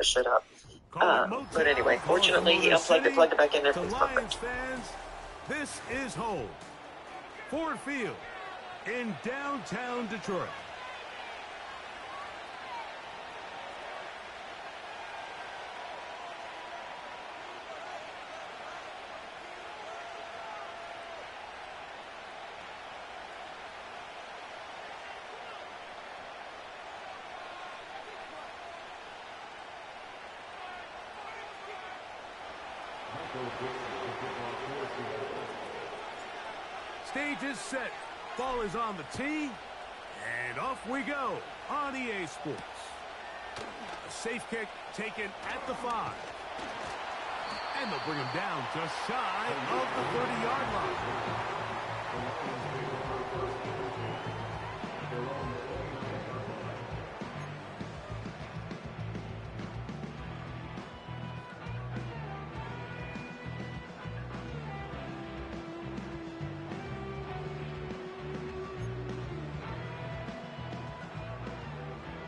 shut up. But anyway, fortunately, he unplugged it, plugged it back in there. To Lions fans, this is home. Ford Field in downtown Detroit. Stage is set. Ball is on the tee. And off we go on EA Sports. A safe kick taken at the 5. And they'll bring him down just shy of the 30-yard line.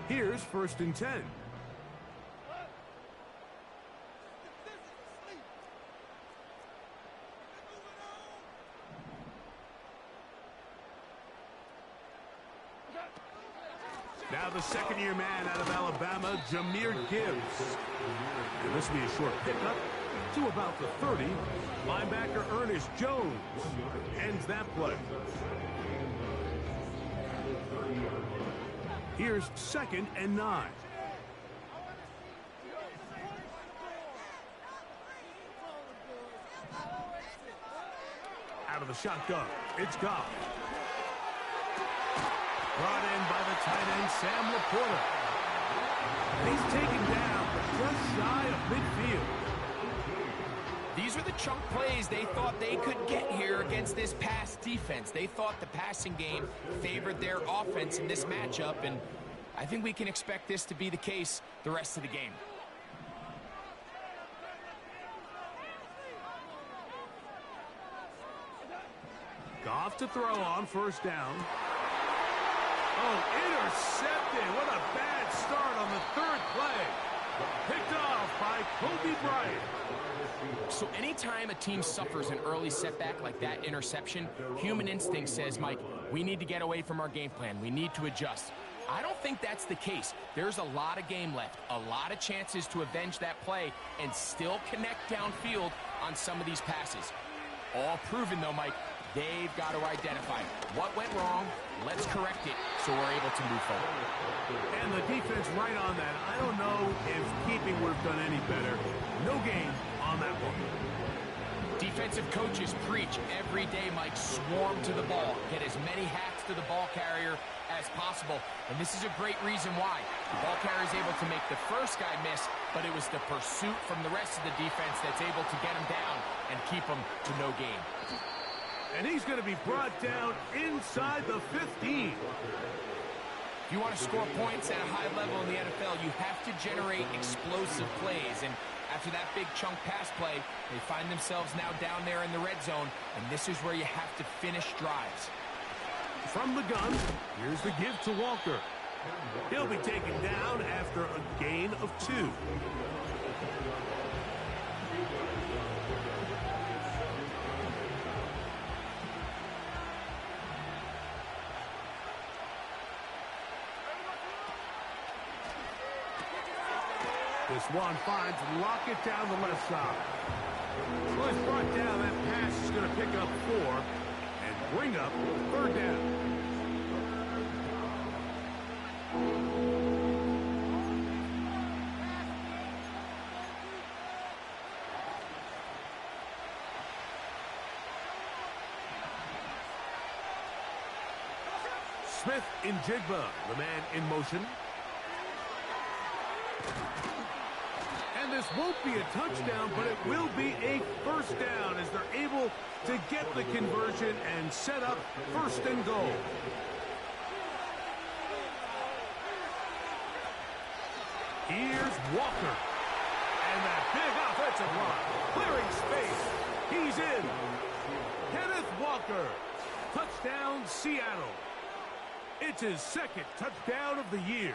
Here's 1st and 10. Now the second-year man out of Alabama, Jahmyr Gibbs. And this will be a short pickup to about the 30. Linebacker Ernest Jones ends that play. Here's 2nd and 9. Out of the shotgun, it's Goff. Brought in by the tight end, Sam Laporta. He's taken down just shy of midfield. These are the chunk plays they thought they could get here against this pass defense. They thought the passing game favored their offense in this matchup, and I think we can expect this to be the case the rest of the game. Goff to throw on 1st down. Oh, intercepted. What a bad start on the 3rd play. Picked off by Kobe Bryant. So anytime a team suffers an early setback like that interception, human instinct says, Mike, we need to get away from our game plan. We need to adjust. I don't think that's the case. There's a lot of game left, a lot of chances to avenge that play and still connect downfield on some of these passes. All proven, though, Mike, they've got to identify what went wrong. Let's correct it so we're able to move forward. And the defense right on that. I don't know if keeping would have done any better. No gain on that one. Defensive coaches preach every day, Mike, swarm to the ball. Get as many hacks to the ball carrier as possible. And this is a great reason why. The ball carrier is able to make the first guy miss, but it was the pursuit from the rest of the defense that's able to get him down and keep him to no gain. And he's going to be brought down inside the 15. If you want to score points at a high level in the NFL, you have to generate explosive plays. And after that big chunk pass play, they find themselves now down there in the red zone, and this is where you have to finish drives. From the gun, here's the give to Walker. He'll be taken down after a gain of 2. This one finds Lockett down the left side. So he's brought down. That pass is going to pick up 4 and bring up 3rd down. Smith in Jigba, the man in motion. And this won't be a touchdown, but it will be a 1st down as they're able to get the conversion and set up 1st and goal. Here's Walker. And that big offensive line. Clearing space. He's in. Kenneth Walker. Touchdown, Seattle. It's his 2nd touchdown of the year.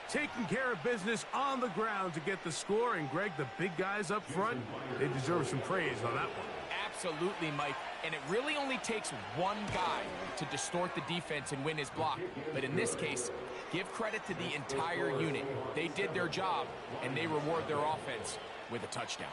taking care of business on the ground to get the score. And, Greg, the big guys up front, they deserve some praise on that one. Absolutely, Mike. And it really only takes one guy to distort the defense and win his block. But in this case, give credit to the entire unit. They did their job, and they reward their offense with a touchdown.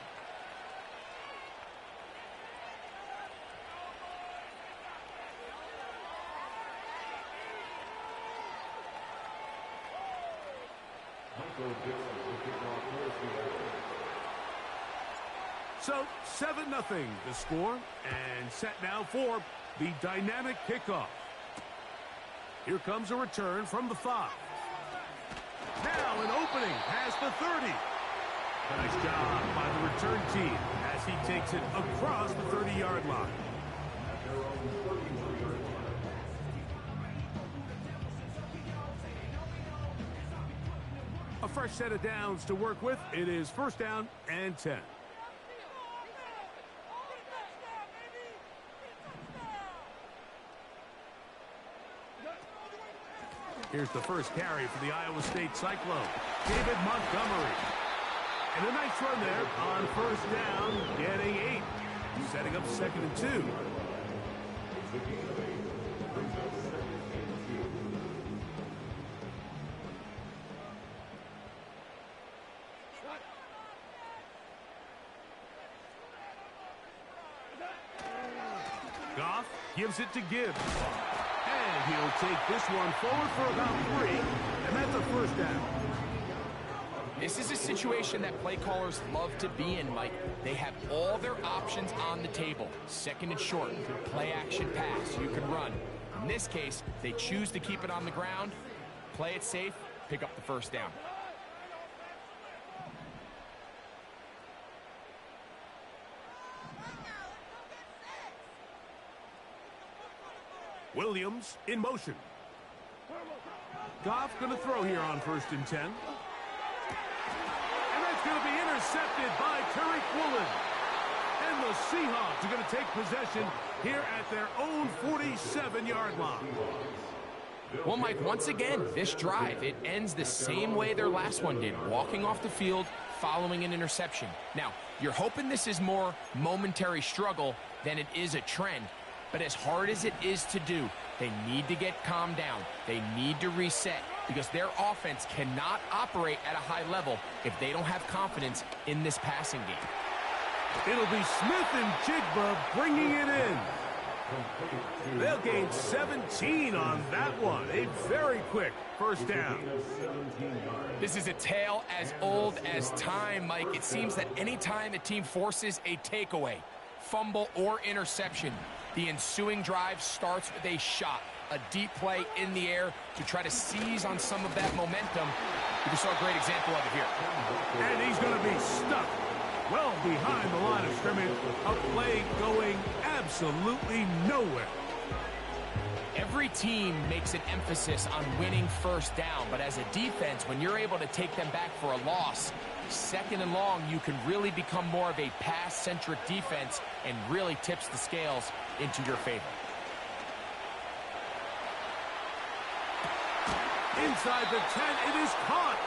So, 7-0 the score, and set now for the dynamic kickoff. Here comes a return from the 5. Now an opening past the 30. Nice job by the return team as he takes it across the 30-yard line. A fresh set of downs to work with. It is 1st down and 10. Here's the first carry for the Iowa State Cyclone, David Montgomery. And a nice run there on 1st down, getting 8. Setting up 2nd and 2. Goff gives it to Gibbs. And he'll take this one forward for about 3, and that's a 1st down. This is a situation that play callers love to be in, Mike. They have all their options on the table. 2nd and short, play action pass, you can run. In this case, they choose to keep it on the ground, play it safe, pick up the 1st down. Williams in motion. Goff going to throw here on 1st and 10. And that's going to be intercepted by Tariq Woolen. And the Seahawks are going to take possession here at their own 47-yard line. Well, Mike, once again, this drive, it ends the same way their last one did, walking off the field following an interception. Now, you're hoping this is more momentary struggle than it is a trend. But as hard as it is to do, they need to get calmed down. They need to reset because their offense cannot operate at a high level if they don't have confidence in this passing game. It'll be Smith and Jigba bringing it in. They'll gain 17 on that one. A very quick 1st down. This is a tale as old as time, Mike. It seems that anytime a team forces a takeaway, fumble, or interception, the ensuing drive starts with a shot, a deep play in the air to try to seize on some of that momentum. We just saw a great example of it here. And he's going to be stuck well behind the line of scrimmage. A play going absolutely nowhere. Every team makes an emphasis on winning 1st down, but as a defense, when you're able to take them back for a loss, 2nd and long, you can really become more of a pass-centric defense and really tips the scales into your favor. Inside the 10, it is caught.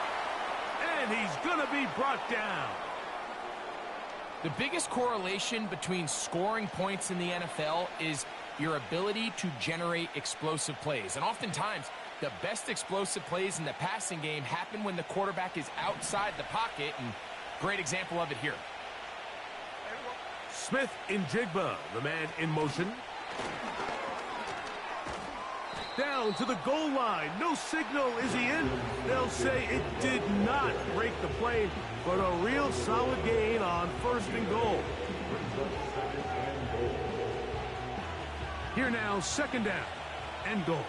And he's going to be brought down. The biggest correlation between scoring points in the NFL is your ability to generate explosive plays. And oftentimes, the best explosive plays in the passing game happen when the quarterback is outside the pocket, and great example of it here. Smith in Jigba, the man in motion. Down to the goal line. No signal. Is he in? They'll say it did not break the plane, but a real solid gain on 1st and goal. Here now, 2nd down and goal.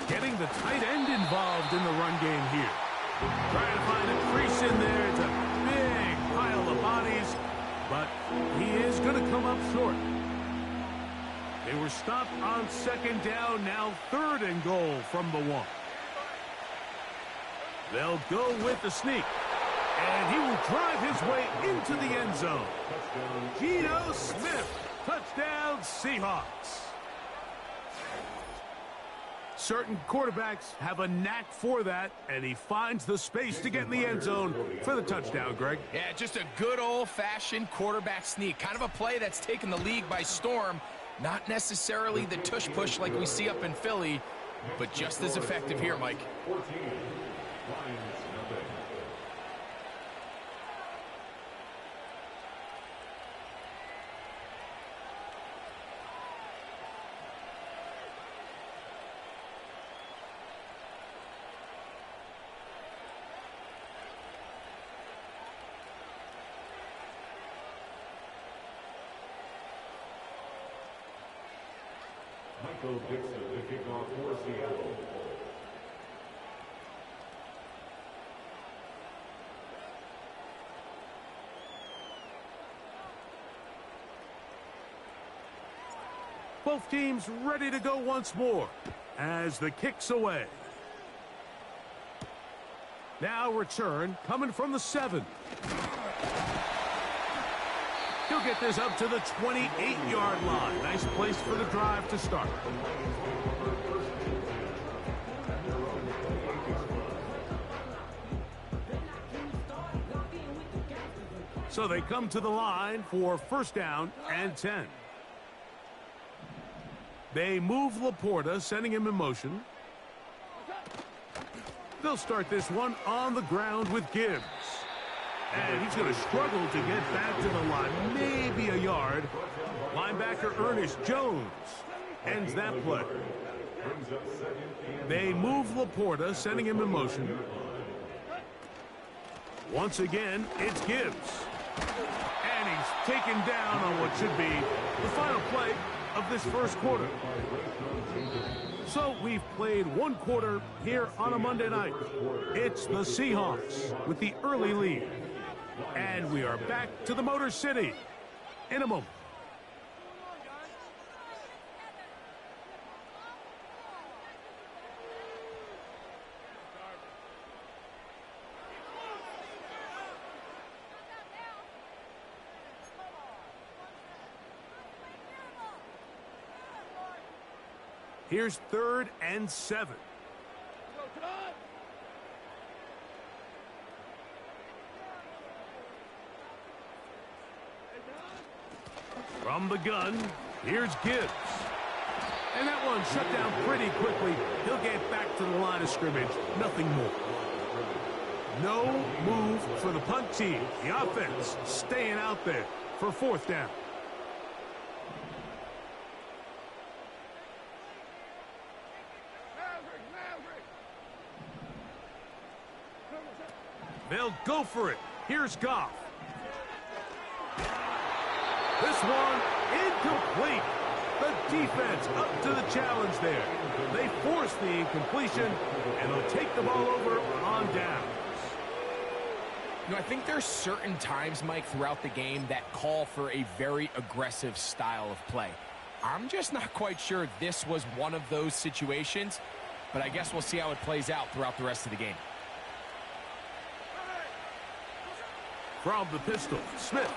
Getting the tight end involved in the run game here. Trying to find a crease in there. It's a big pile of bodies, but he is going to come up short. They were stopped on 2nd down, now 3rd and goal from the 1. They'll go with the sneak, and he will drive his way into the end zone. Geno Smith, touchdown Seahawks. Certain quarterbacks have a knack for that, and he finds the space to get in the end zone for the touchdown, Greg. Yeah, just a good old-fashioned quarterback sneak. Kind of a play that's taken the league by storm. Not necessarily the tush-push like we see up in Philly, but just as effective here, Mike. Michael Dixon to kick off for Seattle. Both teams ready to go once more as the kick's away. Now return coming from the 7. He'll get this up to the 28-yard line. Nice place for the drive to start. So they come to the line for first down and 10. They move Laporta, sending him in motion. They'll start this one on the ground with Gibbs. And he's going to struggle to get back to the line, maybe a yard. Linebacker Ernest Jones ends that play. They move Laporta, sending him in motion. Once again, it's Gibbs. And he's taken down on what should be the final play of this first quarter. So we've played one quarter here on a Monday night. It's the Seahawks with the early lead. And we are back to the Motor City in a moment. Here's 3rd and 7. From the gun, here's Gibbs. And that one shut down pretty quickly. He'll get back to the line of scrimmage. Nothing more. No move for the punt team. The offense staying out there for 4th down. They'll go for it. Here's Goff. This one incomplete. The defense up to the challenge there. They force the incompletion, and they'll take the ball over on downs. You know, I think there's certain times, Mike, throughout the game that call for a very aggressive style of play. I'm just not quite sure this was one of those situations, but I guess we'll see how it plays out throughout the rest of the game. From the pistol, Smith.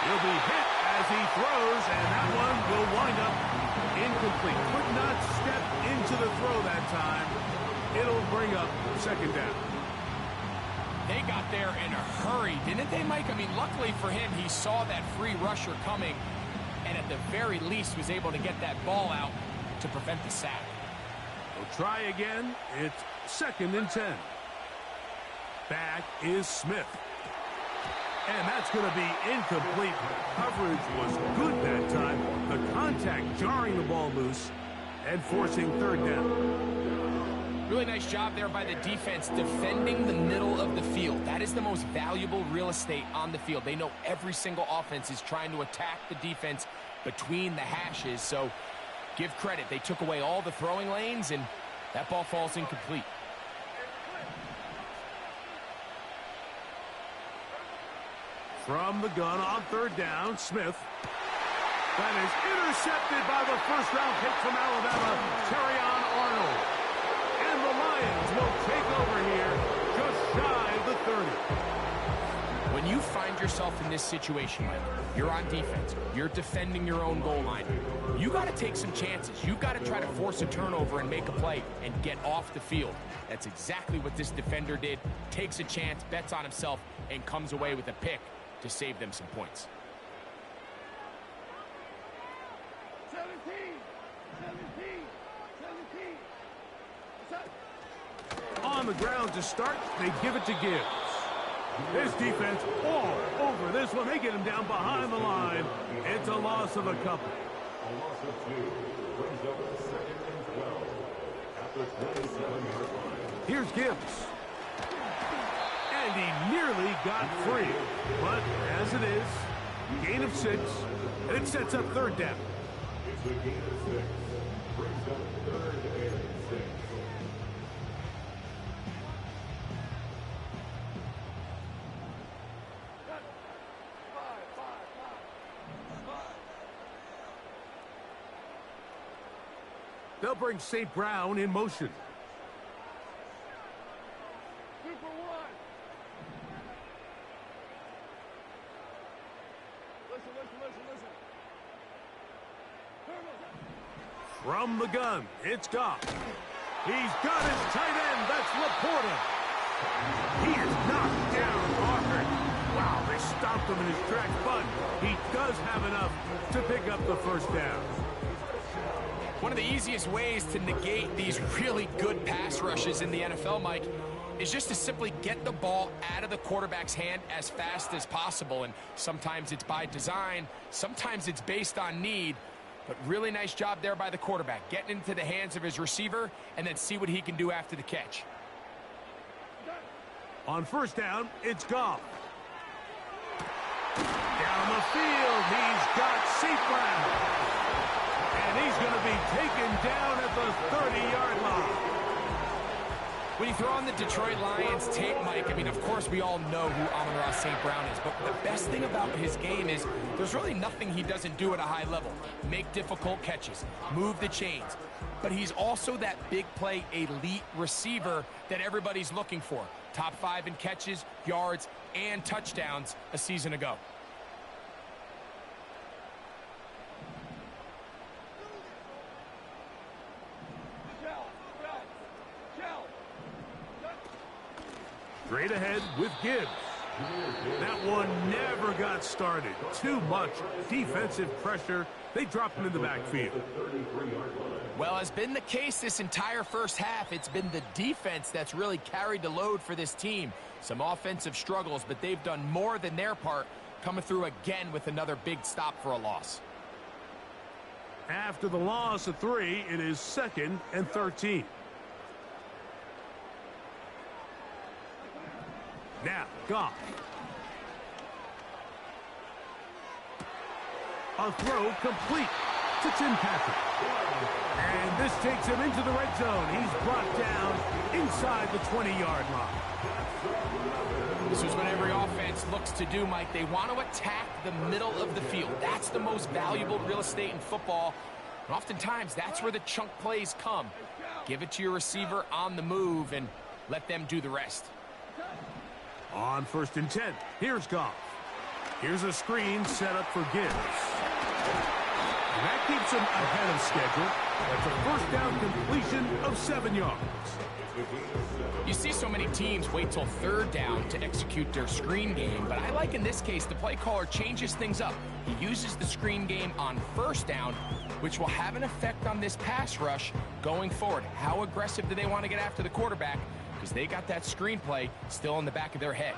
He'll be hit as he throws, and that one will wind up incomplete. Could not step into the throw that time. It'll bring up 2nd down. They got there in a hurry, didn't they, Mike? I mean, luckily for him, he saw that free rusher coming, and at the very least was able to get that ball out to prevent the sack. We'll try again. It's 2nd and 10. Back is Smith. And that's going to be incomplete. Coverage was good that time. The contact jarring the ball loose and forcing 3rd down. Really nice job there by the defense defending the middle of the field. That is the most valuable real estate on the field. They know every single offense is trying to attack the defense between the hashes. So give credit. They took away all the throwing lanes, and that ball falls incomplete. From the gun on 3rd down, Smith. That is intercepted by the first-round pick from Alabama, Terrion Arnold. And the Lions will take over here just shy of the 30. When you find yourself in this situation, Mike, you're on defense, you're defending your own goal line, you got to take some chances. You've got to try to force a turnover and make a play and get off the field. That's exactly what this defender did. Takes a chance, bets on himself, and comes away with a pick to save them some points. 17. On the ground to start, they give it to Gibbs. His defense all over this one. They get him down behind the line. It's a loss of a couple. A loss of 2 brings up 2nd and 12 at the 27-yard line. Here's Gibbs. And he nearly got free. But as it is, gain of 6, and it sets up 3rd down. It's a gain of 6. Brings up 3rd and 6. They'll bring St. Brown in motion. From the gun, it's Goff. He's got his tight end. That's Laporta. He is knocked down hard. Wow, they stopped him in his tracks, but he does have enough to pick up the 1st down. One of the easiest ways to negate these really good pass rushes in the NFL, Mike, is just to simply get the ball out of the quarterback's hand as fast as possible. And sometimes it's by design, sometimes it's based on need. But really nice job there by the quarterback, getting into the hands of his receiver and then see what he can do after the catch. On 1st down, it's Goff. Down the field, he's got St. Brown. And he's going to be taken down at the 30-yard line. When you throw on the Detroit Lions tape, Mike, I mean, of course we all know who Amon-Ra St. Brown is, but the best thing about his game is there's really nothing he doesn't do at a high level. Make difficult catches, move the chains, but he's also that big play elite receiver that everybody's looking for. Top 5 in catches, yards, and touchdowns a season ago. Straight ahead with Gibbs. That one never got started. Too much defensive pressure. They dropped him in the backfield. Well, has been the case this entire 1st half. It's been the defense that's really carried the load for this team. Some offensive struggles, but they've done more than their part, coming through again with another big stop for a loss. After the loss of 3, it is 2nd and 13. Now, Goff. A throw complete to Tim Patrick. And this takes him into the red zone. He's brought down inside the 20-yard line. This is what every offense looks to do, Mike. They want to attack the middle of the field. That's the most valuable real estate in football. And oftentimes, that's where the chunk plays come. Give it to your receiver on the move and let them do the rest. On 1st and 10, here's Goff. Here's a screen set up for Gibbs. And that keeps him ahead of schedule. That's a 1st down completion of 7 yards. You see so many teams wait till 3rd down to execute their screen game, but I like in this case the play caller changes things up. He uses the screen game on 1st down, which will have an effect on this pass rush going forward. How aggressive do they want to get after the quarterback? Because they got that screenplay still in the back of their head.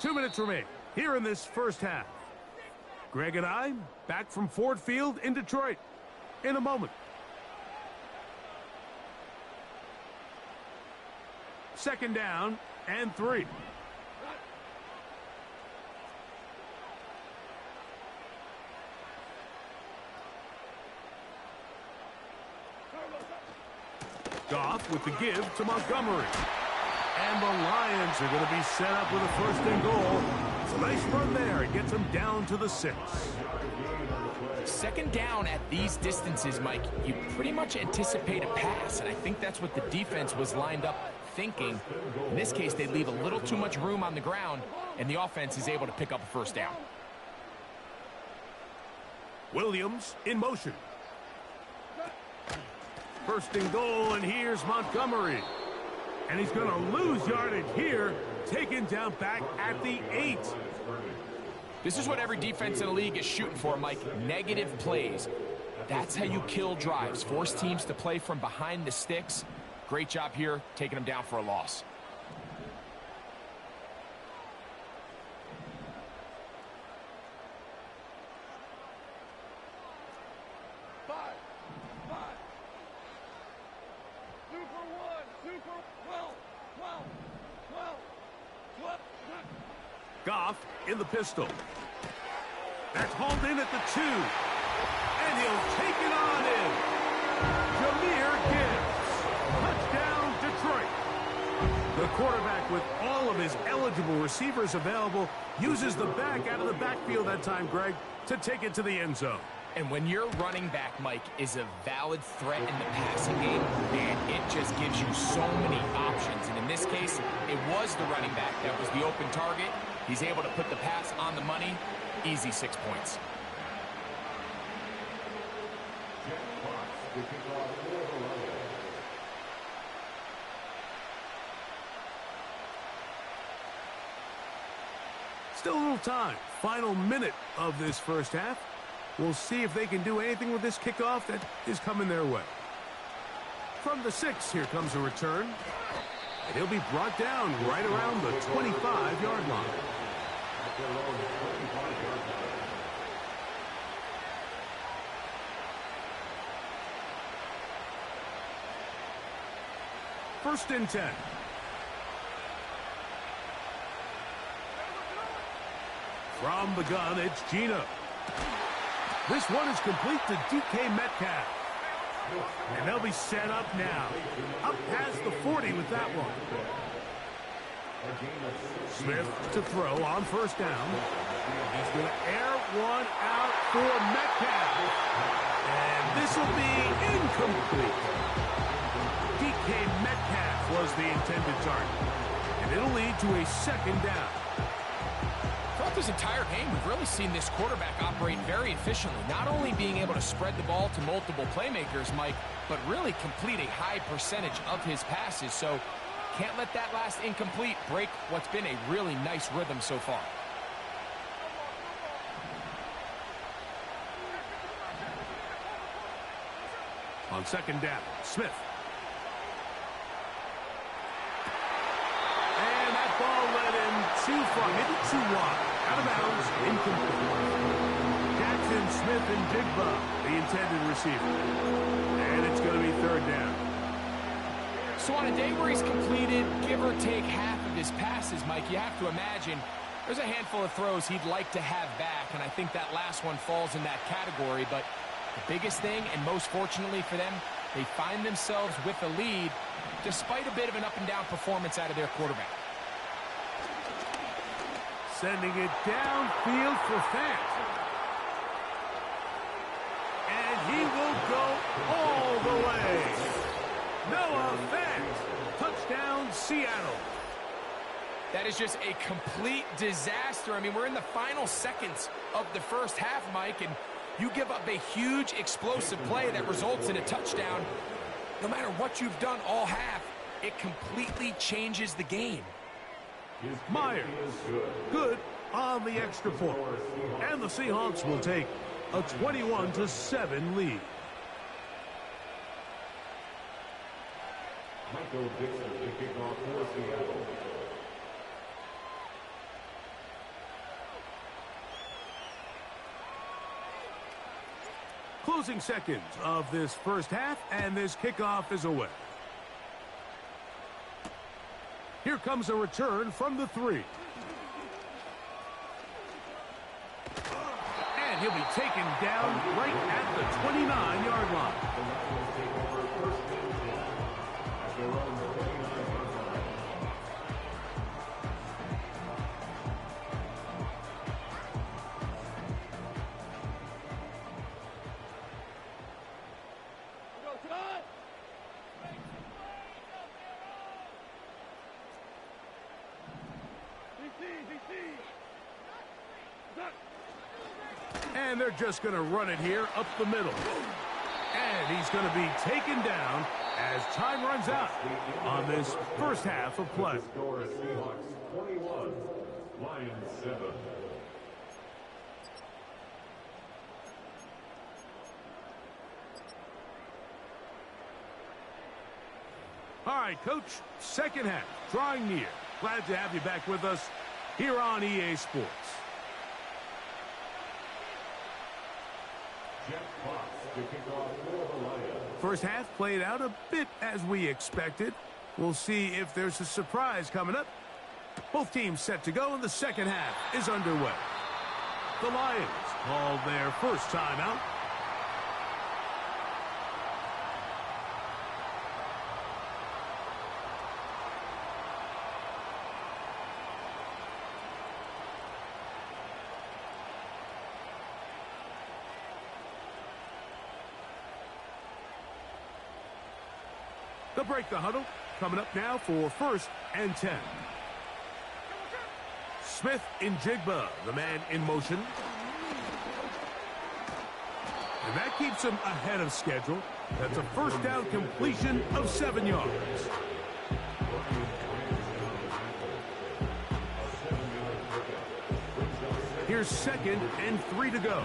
2 minutes remain here in this 1st half. Greg and I back from Ford Field in Detroit in a moment. 2nd down and 3. Goff with the give to Montgomery. And the Lions are going to be set up with a 1st and goal. It's a nice run there. It gets them down to the 6. 2nd down at these distances, Mike, you pretty much anticipate a pass, and I think that's what the defense was lined up thinking. In this case, they leave a little too much room on the ground, and the offense is able to pick up a first down. Williams in motion. First and goal, and here's Montgomery. And he's going to lose yardage here, taken down back at the 8. This is what every defense in the league is shooting for, Mike. Negative plays. That's how you kill drives. Force teams to play from behind the sticks. Great job here, taking them down for a loss. Goff in the pistol. That's hauled in at the 2. And he'll take it on in. Jahmyr Gibbs. Touchdown, Detroit. The quarterback, with all of his eligible receivers available, uses the back out of the backfield that time, Greg, to take it to the end zone. And when your running back, Mike, is a valid threat in the passing game, man, it just gives you so many options. And in this case, it was the running back that was the open target. He's able to put the pass on the money. Easy 6 points. Still a little time. Final minute of this first half. We'll see if they can do anything with this kickoff that is coming their way. From the 6, here comes a return. And he'll be brought down right around the 25-yard line. First and 10. From the gun, it's Gino. This one is complete to DK Metcalf. And they'll be set up now. Up past the 40 with that one. Smith to throw on first down. He's going to air one out for Metcalf. And this will be incomplete. DK Metcalf was the intended target. And it'll lead to a second down. Throughout this entire game, we've really seen this quarterback operate very efficiently, not only being able to spread the ball to multiple playmakers, Mike, but really complete a high percentage of his passes. So can't let that last incomplete break what's been a really nice rhythm so far. On second down, Smith. And that ball led him too far, maybe too wide. Out of bounds, incomplete. Jackson, Smith, and Jigba, the intended receiver. And it's going to be third down. So on a day where he's completed, give or take half of his passes, Mike, you have to imagine there's a handful of throws he'd like to have back, and I think that last one falls in that category. But the biggest thing, and most fortunately for them, they find themselves with a lead despite a bit of an up-and-down performance out of their quarterback. Sending it downfield for Fant. And he will go all the way. Noah Fant. Touchdown, Seattle. That is just a complete disaster. I mean, we're in the final seconds of the first half, Mike, and you give up a huge explosive play that results in a touchdown. No matter what you've done all half, it completely changes the game. Myers, good on the extra point. And the Seahawks will take a 21-7 lead. Michael Dixon to kick off for Seattle. Closing seconds of this first half, and this kickoff is away. Here comes a return from the 3. And he'll be taken down right at the 29-yard line. And they're just going to run it here up the middle. And he's going to be taken down as time runs out on this first half of play. Score is Seahawks 21, Lions 7. All right, Coach, second half, drawing near. Glad to have you back with us here on EA Sports. Jeff Fox to kick off for the Lions. First half played out a bit as we expected. We'll see if there's a surprise coming up. Both teams set to go, and the second half is underway. The Lions called their first timeout. They'll break the huddle. Coming up now for 1st and 10. Smith in Jigba, the man in motion. And that keeps him ahead of schedule. That's a first down completion of 7 yards. Here's 2nd and 3 to go.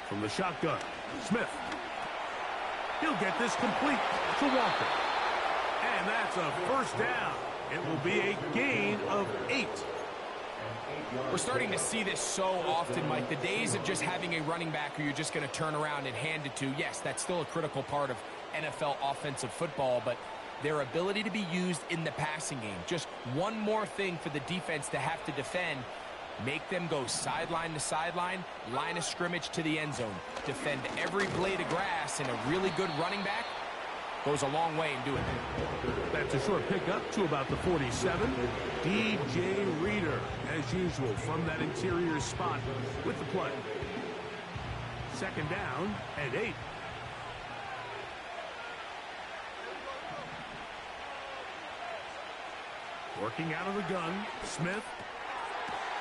From the shotgun, Smith. He'll get this complete to Walker. And that's a first down. It will be a gain of 8. We're starting to see this so often, Mike. The days of just having a running back who you're just going to turn around and hand it to, yes, that's still a critical part of NFL offensive football, but their ability to be used in the passing game. Just one more thing for the defense to have to defend. Make them go sideline to sideline, line of scrimmage to the end zone. Defend every blade of grass, and a really good running back goes a long way in doing that. That's a short pickup to about the 47. DJ Reader, as usual, from that interior spot with the play. 2nd down and 8. Working out of the gun, Smith.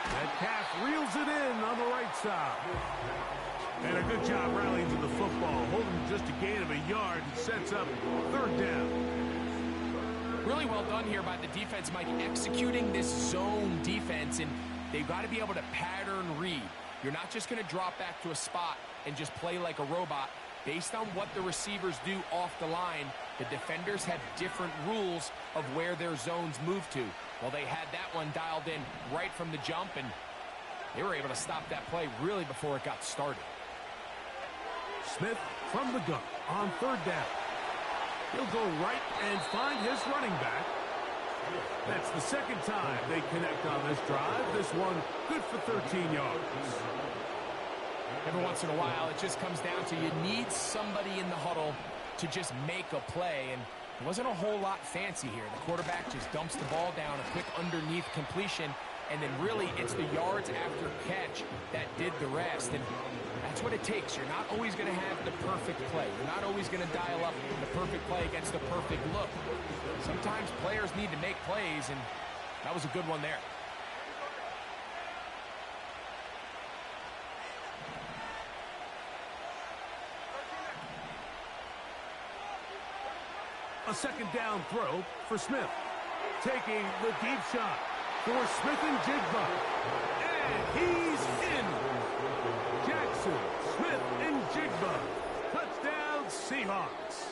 That calf reels it in on the right side. And a good job rallying to the football, holding just a gain of a yard and sets up 3rd down. Really well done here by the defense, Mike, executing this zone defense, and they've got to be able to pattern read. You're not just going to drop back to a spot and just play like a robot. Based on what the receivers do off the line, the defenders have different rules of where their zones move to. Well, they had that one dialed in right from the jump, and they were able to stop that play really before it got started. Smith from the gun on 3rd down. He'll go right and find his running back. That's the 2nd time they connect on this drive. This one good for 13 yards. Every once in a while, it just comes down to you need somebody in the huddle to just make a play, and it wasn't a whole lot fancy here. The quarterback just dumps the ball down, a quick underneath completion, and then really it's the yards after catch that did the rest, and that's what it takes. You're not always going to have the perfect play. You're not always going to dial up the perfect play against the perfect look. Sometimes players need to make plays, and that was a good one there. A 2nd down throw for Smith. Taking the deep shot for Smith and Jigba. And he's in. Jackson, Smith, and Jigba. Touchdown, Seahawks.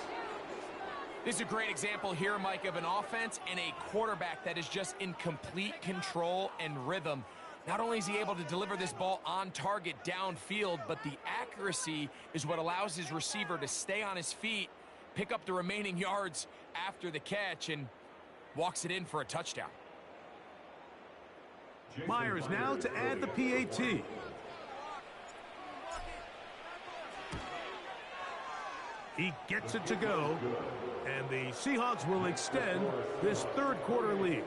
This is a great example here, Mike, of an offense and a quarterback that is just in complete control and rhythm. Not only is he able to deliver this ball on target downfield, but the accuracy is what allows his receiver to stay on his feet, pick up the remaining yards after the catch, and walks it in for a touchdown. Myers now to add the PAT. He gets it to go, and the Seahawks will extend this 3rd quarter lead.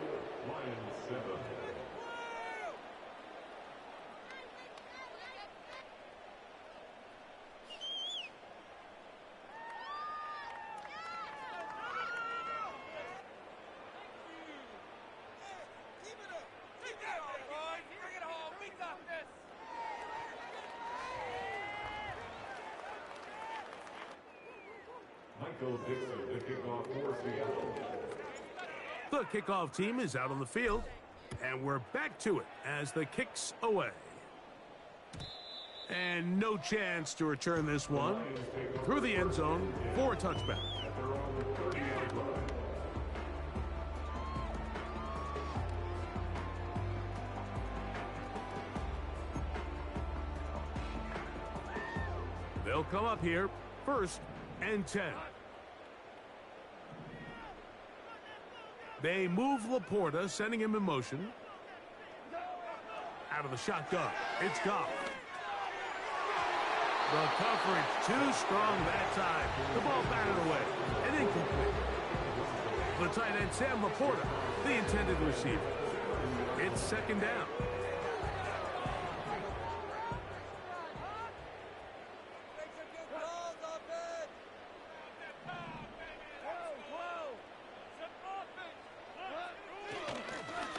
Michael Dixon, the kickoff for Seattle. The kickoff team is out on the field, and we're back to it as the kick's away. And no chance to return this one through the end zone for a touchback. At their own 30-yard line. They'll come up here, 1st and 10. They move Laporta, sending him in motion. Out of the shotgun, it's Goff. The coverage too strong that time. The ball batted away and incomplete. The tight end, Sam Laporta, the intended receiver. It's 2nd down.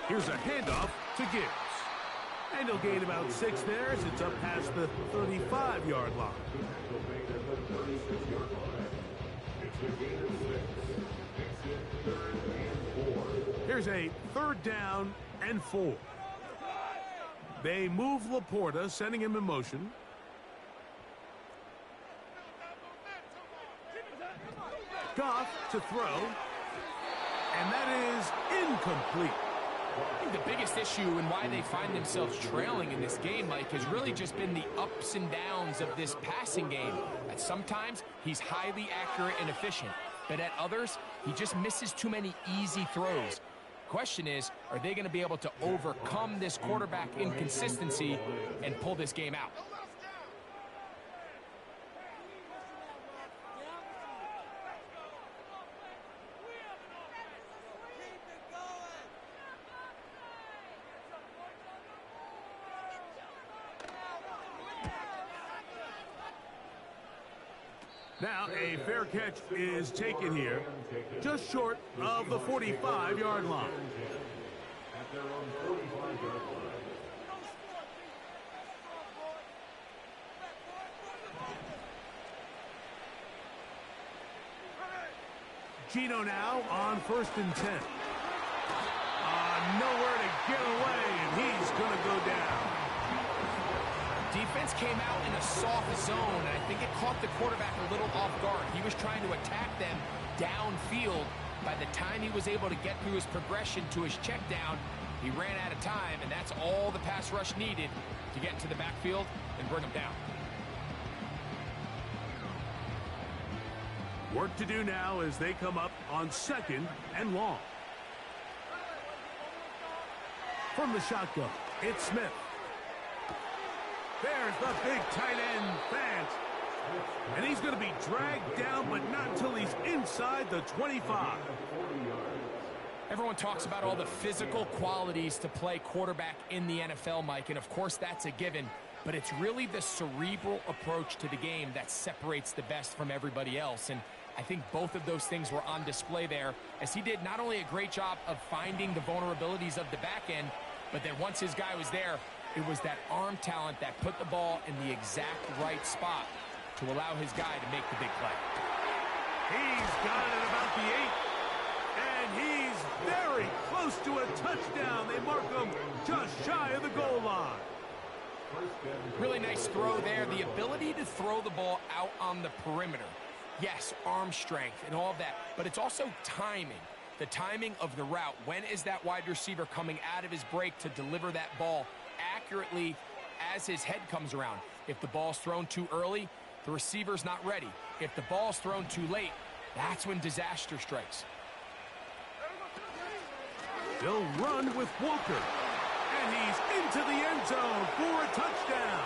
Here's a handoff to Gibbs. And he'll gain about 6 there as it's up past the 35-yard line. Here's a 3rd down and 4. They move Laporta, sending him in motion. Goff to throw. And that is incomplete. I think the biggest issue and why they find themselves trailing in this game, Mike, has really just been the ups and downs of this passing game. At sometimes, he's highly accurate and efficient, but at others, he just misses too many easy throws. Question is, are they going to be able to overcome this quarterback inconsistency and pull this game out? Now a fair catch is taken here, just short of the 45-yard line. At their own 45-yard line. Gino now on 1st and 10. Nowhere to get away, and he's going to go down. Defense came out in a soft zone, and I think it caught the quarterback a little off guard. He was trying to attack them downfield. By the time he was able to get through his progression to his check down, he ran out of time, and that's all the pass rush needed to get into the backfield and bring him down. Work to do now as they come up on 2nd and long. From the shotgun, it's Smith. There's the big tight end, Fant. And he's going to be dragged down, but not until he's inside the 25. Everyone talks about all the physical qualities to play quarterback in the NFL, Mike, and of course that's a given, but it's really the cerebral approach to the game that separates the best from everybody else, and I think both of those things were on display there, as he did not only a great job of finding the vulnerabilities of the back end, but then once his guy was there, it was that arm talent that put the ball in the exact right spot to allow his guy to make the big play. He's got it at about the 8, and he's very close to a touchdown. They mark him just shy of the goal line. Really nice throw there. The ability to throw the ball out on the perimeter. Yes, arm strength and all of that, but it's also timing. The timing of the route. When is that wide receiver coming out of his break to deliver that ball accurately as his head comes around? If the ball's thrown too early, the receiver's not ready. If the ball's thrown too late, that's when disaster strikes. They'll run with Walker, and he's into the end zone for a touchdown.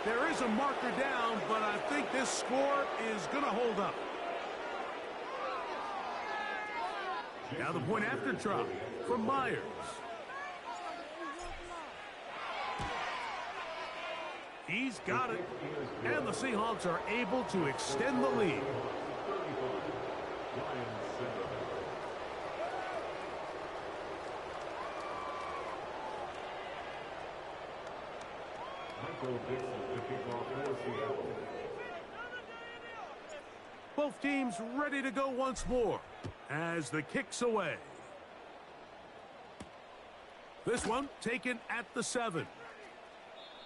There is a marker down, but I think this score is going to hold up. Now the point after try from Myers. He's got it, and the Seahawks are able to extend the lead. Both teams ready to go once more as the kick's away. This one taken at the 7.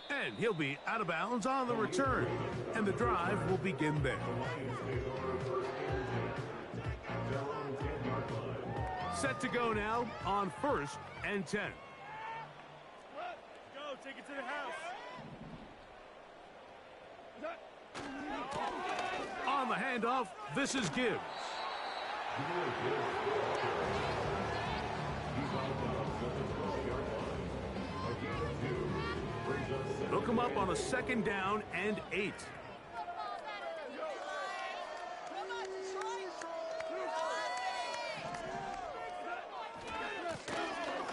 And he'll be out of bounds on the return. And the drive will begin there. Set to go now on 1st and 10. Go, take it to the house. On the handoff, this is Gibbs. Hook him up on a 2nd down and 8.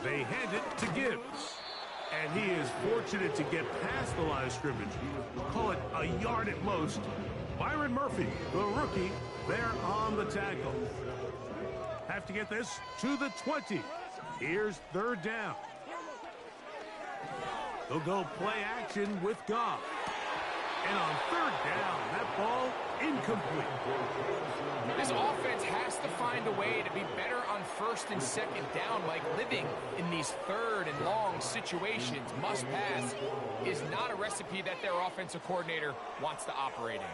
They hand it to Gibbs. And he is fortunate to get past the line of scrimmage. Call it a yard at most. Byron Murphy, the rookie, there on the tackle. Have to get this to the 20. Here's 3rd down. They'll go play action with Goff. And on 3rd down, that ball incomplete. This offense has to find a way to be better on 1st and 2nd down. Like, living in these 3rd and long situations, must pass, is not a recipe that their offensive coordinator wants to operate in.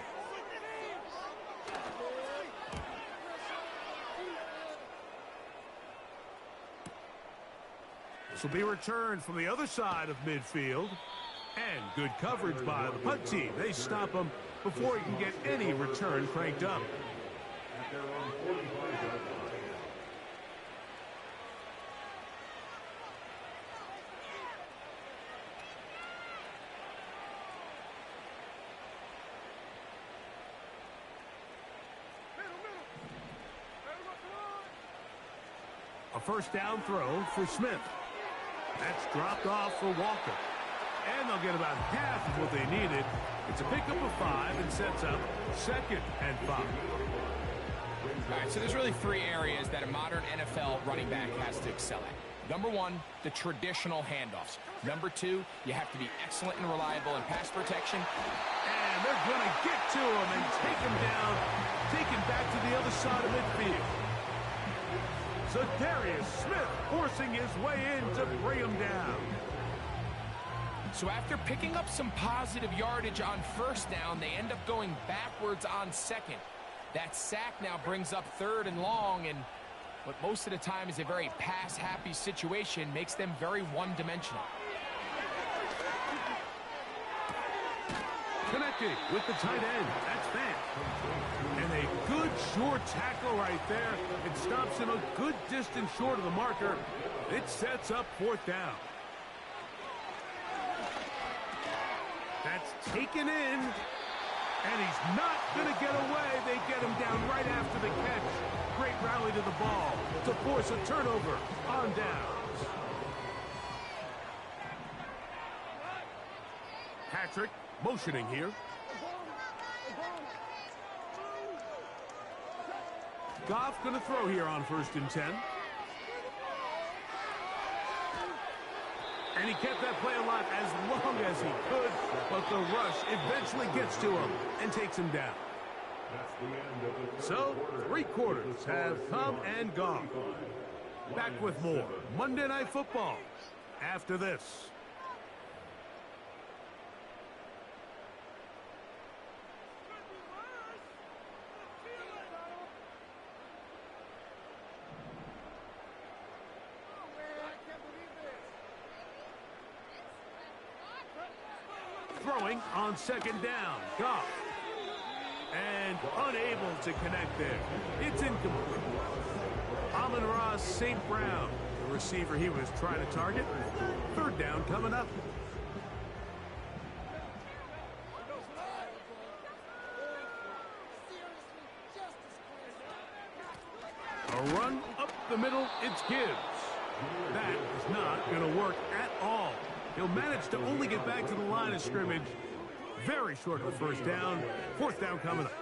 This will be returned from the other side of midfield. And good coverage by the punt team. They stop him before he can get any return cranked up. A 1st down throw for Smith. That's dropped off for Walker. And they'll get about half of what they needed. It's a pickup of 5 and sets up 2nd and 5. All right, so there's really 3 areas that a modern NFL running back has to excel at. Number 1, the traditional handoffs. Number 2, you have to be excellent and reliable in pass protection. And they're going to get to him and take him down, take him back to the other side of midfield. So Darius Smith forcing his way in to bring him down. So after picking up some positive yardage on 1st down, they end up going backwards on 2nd. That sack now brings up 3rd and long, and what most of the time is a very pass-happy situation makes them very one-dimensional. Connecting with the tight end. That's fast. And a good short tackle right there. It stops him a good distance short of the marker. It sets up 4th down. That's taken in. And he's not going to get away. They get him down right after the catch. Great rally to the ball to force a turnover on downs. Patrick motioning here. Goff going to throw here on 1st and 10. And he kept that play alive as long as he could, but the rush eventually gets to him and takes him down. So, 3 quarters have come and gone. Back with more Monday Night Football after this. Throwing on 2nd down. Goff. And unable to connect there. It's incomplete. Amon-Ra St. Brown, the receiver he was trying to target. 3rd down coming up. A run up the middle. It's Gibbs. That is not going to work at all. He'll manage to only get back to the line of scrimmage. Very short of the 1st down. 4th down coming up.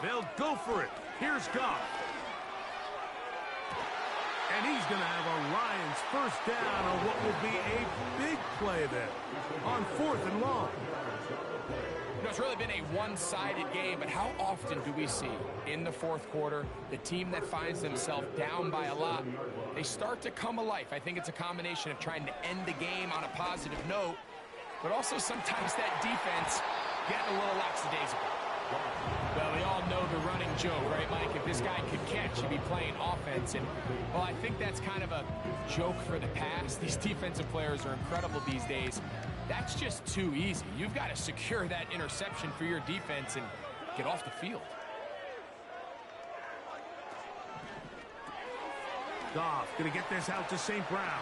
They'll go for it. Here's Goff. And he's going to have a Lions first down on what will be a big play there on 4th and long. You know, it's really been a one-sided game, but how often do we see in the 4th quarter the team that finds themselves down by a lot, they start to come alive? I think it's a combination of trying to end the game on a positive note, but also sometimes that defense getting a little lackadaisical. Well, we all know the running joke, right, Mike? If this guy could catch, he'd be playing offense. And, well, I think that's kind of a joke for the past. These defensive players are incredible these days. That's just too easy. You've got to secure that interception for your defense and get off the field. Goff going to get this out to St. Brown.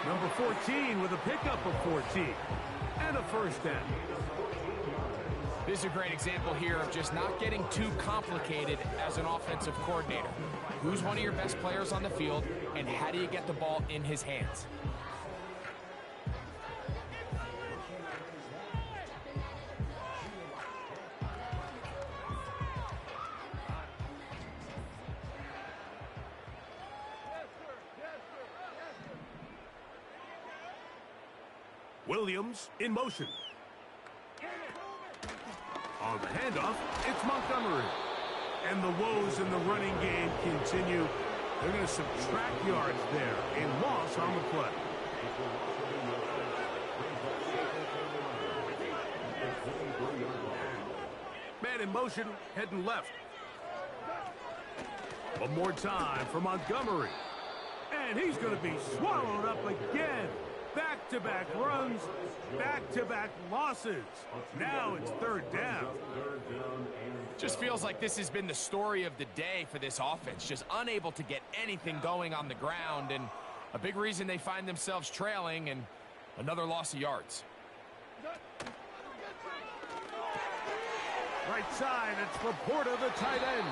Number 14 with a pickup of 14 and a first down. This is a great example here of just not getting too complicated as an offensive coordinator. Who's one of your best players on the field, and how do you get the ball in his hands? Williams in motion. On the handoff, it's Montgomery. And the woes in the running game continue. They're going to subtract yards there. A loss on the play. Man in motion, heading left. One more time for Montgomery. And he's going to be swallowed up again. Back-to-back runs, back-to-back losses. Now it's 3rd down. Just feels like this has been the story of the day for this offense. Just unable to get anything going on the ground, and a big reason they find themselves trailing, and another loss of yards. Right side, it's Laporta, the tight end.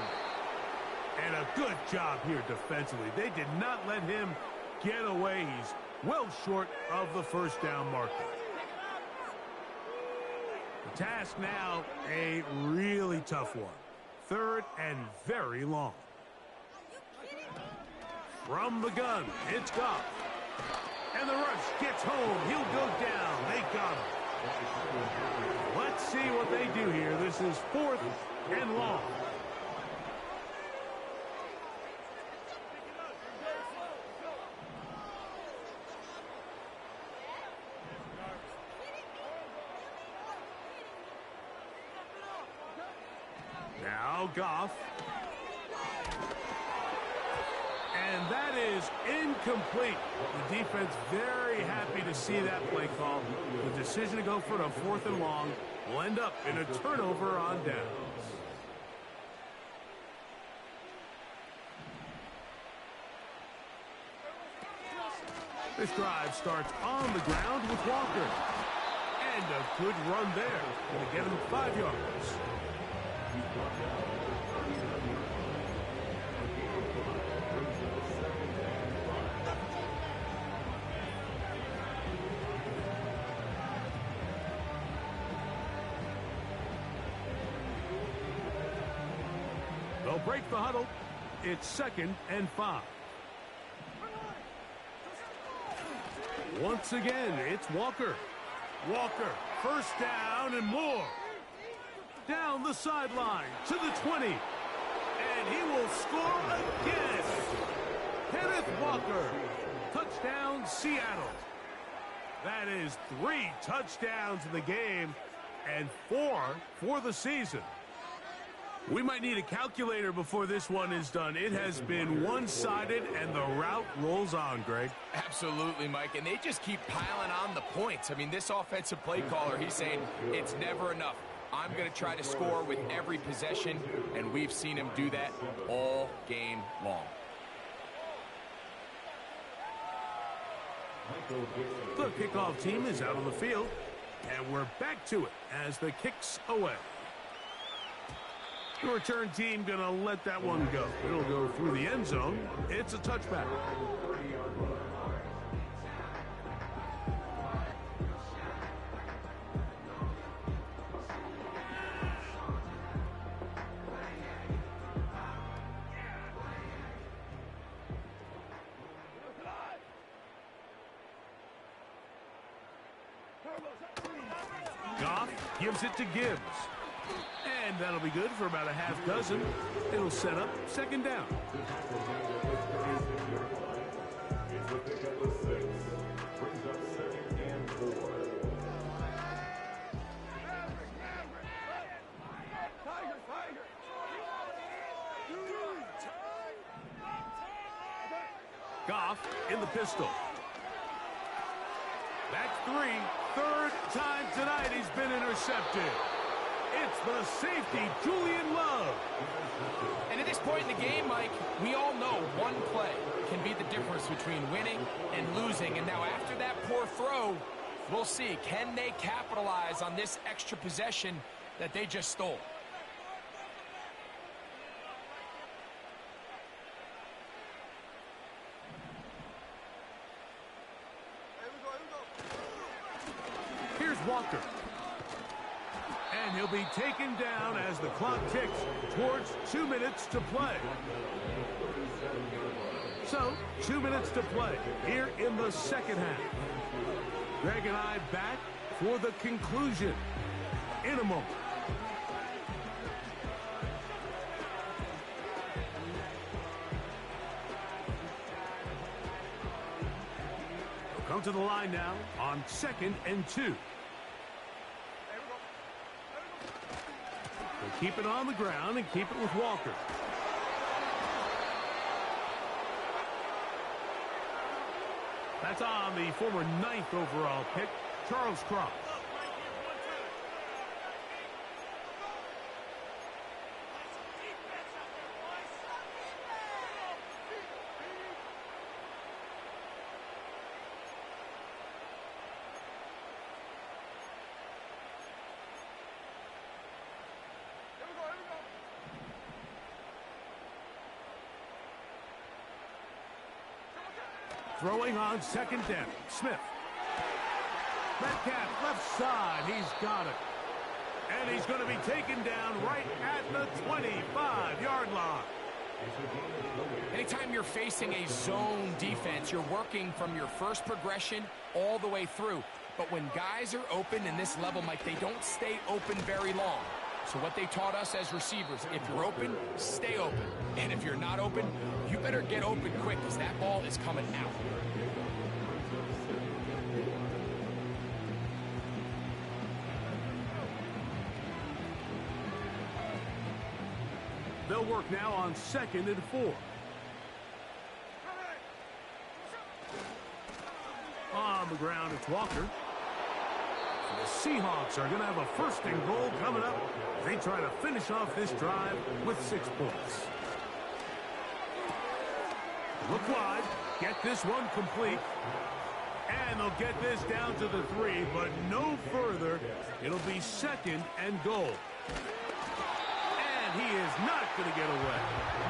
And a good job here defensively. They did not let him get away. He's well short of the first down marker. The task now, a really tough one. 3rd and very long. From the gun, it's Goff. And the rush gets home. He'll go down. They got him. Let's see what they do here. This is 4th and long. Now Goff. And that is incomplete. The defense very happy to see that play call. The decision to go for it on 4th and long will end up in a turnover on downs. This drive starts on the ground with Walker. And a good run there. Going to get him 5 yards. They'll break the huddle. It's 2nd and 5. Once again, it's Walker. Walker, first down and more. Down the sideline to the 20. And he will score again. Kenneth Walker. Touchdown, Seattle. That is 3 touchdowns in the game and 4 for the season. We might need a calculator before this one is done. It has been one-sided, and the route rolls on, Greg. Absolutely, Mike, and they just keep piling on the points. I mean, this offensive play caller, he's saying it's never enough. I'm going to try to score with every possession, and we've seen him do that all game long. The kickoff team is out on the field, and we're back to it as the kick's away. The return team going to let that one go. It'll go through the end zone. It's a touchback. Goff gives it to Gibbs. And that'll be good for about a half dozen. It'll set up second down. It's the pick up of 6. Brings up second and 4. Goff in the pistol. Back 3. Third time tonight he's been intercepted. It's the safety, Julian Love. And at this point in the game, Mike, we all know one play can be the difference between winning and losing. And now after that poor throw, we'll see, can they capitalize on this extra possession that they just stole? Here's Walker. And he'll be taken down as the clock ticks towards 2 minutes to play. So, 2 minutes to play here in the second half. Greg and I back for the conclusion in a moment. We'll come to the line now on 2nd and 2. Keep it on the ground and keep it with Walker. That's on the former 9th overall pick, Charles Cross. Throwing on second down, Smith. Metcalf left side, he's got it. And he's going to be taken down right at the 25-yard line. Anytime you're facing a zone defense, you're working from your first progression all the way through. But when guys are open in this level, Mike, they don't stay open very long. So what they taught us as receivers, if you're open, stay open. And if you're not open, you better get open quick because that ball is coming out. They'll work now on 2nd and 4. On the ground, it's Walker. The Seahawks are going to have a 1st and goal coming up. They try to finish off this drive with 6 points. Look wide. Get this one complete. And they'll get this down to the 3, but no further. It'll be 2nd and goal. And he is not going to get away.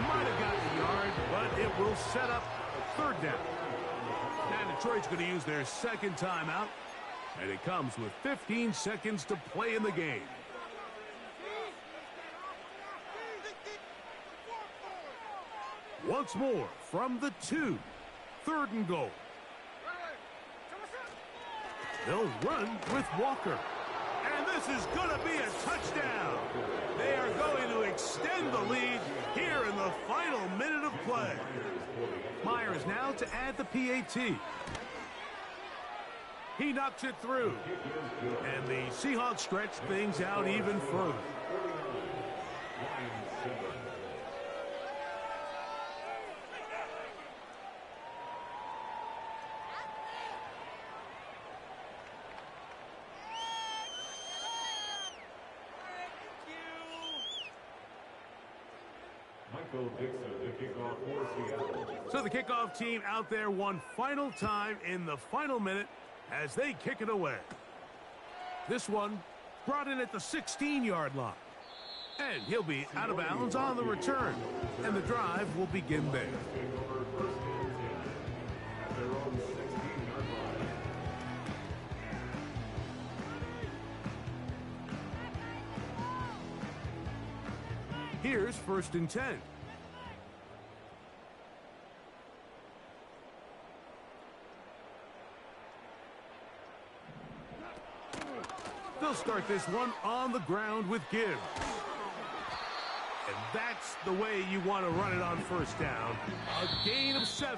Might have gotten the yard, but it will set up 3rd down. Now Detroit's going to use their 2nd timeout. And it comes with 15 seconds to play in the game. Once more from the 2. 3rd and goal. They'll run with Walker. And this is going to be a touchdown. They are going to extend the lead here in the final minute of play. Myers now to add the PAT. He knocks it through. And the Seahawks stretch things out even further. So the kickoff team out there one final time in the final minute as they kick it away. This one brought in at the 16-yard line. And he'll be out of bounds on the return. And the drive will begin there. Here's 1st and 10. They'll start this one on the ground with Gibbs. And that's the way you want to run it on first down. A gain of 7.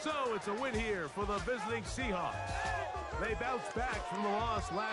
So it's a win here for the visiting Seahawks. They bounce back from the loss last